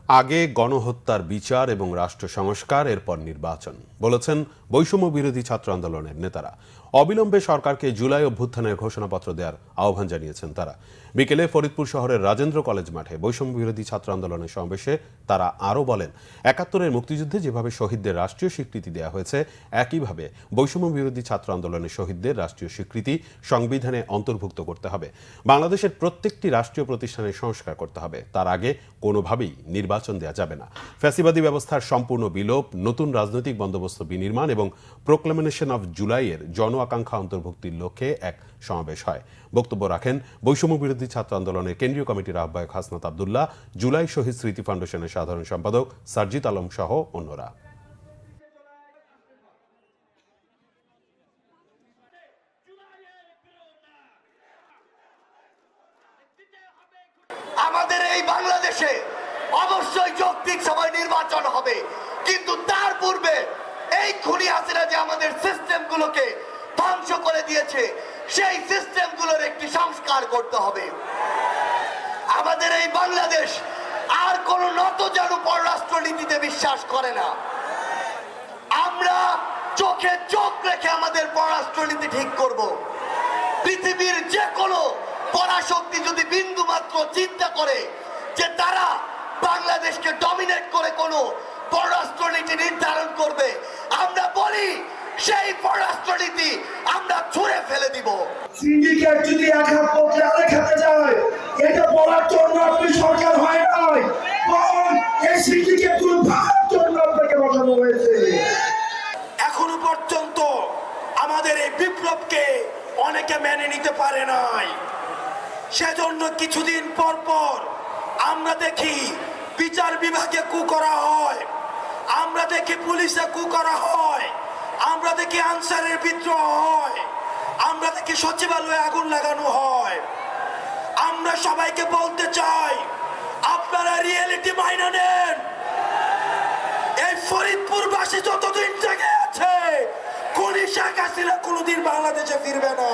আগে গণহত্যার বিচার এবং রাষ্ট্র সংস্কার, এরপর নির্বাচন, বলেছেন বৈষম্য বিরোধী ছাত্র আন্দোলনের নেতারা। অবিলম্বে সরকারকে জুলাই অভ্যুত্থানের ঘোষণাপত্র দেওয়ার আহ্বান জানিয়েছেন তারা। বিকেলে ফরিদপুর শহরের রাজেন্দ্র কলেজ মাঠে বৈষম্য বিরোধী ছাত্র আন্দোলনের সমাবেশে তারা আরও বলেন, ৭১-এর মুক্তিযুদ্ধে যেভাবে শহীদদের রাষ্ট্রীয় স্বীকৃতি দেওয়া হয়েছে, একইভাবে বৈষম্য বিরোধী ছাত্র আন্দোলনের শহীদদের রাষ্ট্রীয় স্বীকৃতি সংবিধানে অন্তর্ভুক্ত করতে হবে। বাংলাদেশের প্রত্যেকটি রাষ্ট্রীয় প্রতিষ্ঠানের সংস্কার করতে হবে। তার আগে কোনোভাবেই নির্বাচন দেওয়া যাবে না। ফ্যাসিবাদী ব্যবস্থার সম্পূর্ণ বিলোপ, নতুন রাজনৈতিক বন্দোবস্ত বিনির্মাণ এবং প্রোক্লামেশন অফ জুলাইয়ের জন আকাঙ্ক্ষা অন্তর্ভুক্তির লক্ষ্যে এক সমাবেশ হয়। বক্তব্য রাখেন বৈষম্য বিরোধী ছাত্র আন্দোলনের কেন্দ্রীয় কমিটির আহ্বায়ক হাসনাত আব্দুল্লাহ, জুলাই শহীদ স্মৃতি ফাউন্ডেশনের সাধারণ সম্পাদক সারজিত আলম সহ অন্যরা। আমাদের এই বাংলাদেশে অবশ্যই যৌক্তিক সময় নির্বাচন হবে, কিন্তু তার পূর্বে এই খুনি হাসিনা যে আমাদের সিস্টেমগুলোকে ধ্বংস করে দিয়েছে, সেই সিস্টেমগুলোর একটি সংস্কার করতে হবে। আমাদের এই বাংলাদেশ আর কোন নতজানু পররাষ্ট্রনীতিতে বিশ্বাস করে না। আমরা চোখে চোখ রেখে আমাদের পররাষ্ট্রনীতি ঠিক করব। পৃথিবীর যে কোনো পরাশক্তি যদি বিন্দু মাত্র চিন্তা করে যে তারা বাংলাদেশকে ডমিনেট করে কোনো পররাষ্ট্রনীতি নির্ধারণ করবে, আমরা বলি সেই পররাষ্ট্রনীতি আমরা ছুঁড়ে ফেলে দিব। সিন্ডিকেট যদি এক হাত পথে আরেক হাতে যায়, এটা বলার জন্য আপনি সরকার হয় নাই, বরং এই সিন্ডিকেট গুলো ভাঙার জন্য আপনাকে বসানো হয়েছে। এখনো পর্যন্ত আমাদের এই বিপ্লবকে অনেকে মেনে নিতে পারে নাই। সেজন্য কিছুদিন পর পর আমরা দেখি বিচার বিভাগে কু করা হয়, আমরা দেখি পুলিশে কু করা হয়, আমরা দেখি আনসারের বিদ্রোহ হয়, আমরা দেখি সচিবালয়ে আগুন লাগানো হয়। আমরা সবাইকে বলতে চাই, আপনারা রিয়েলিটি মাইনে নেন। এই ফরিদপুরবাসী যতদিন জেগে আছে, খুনি শেখ হাসিনা কোনোদিন বাংলাদেশে ফিরবে না।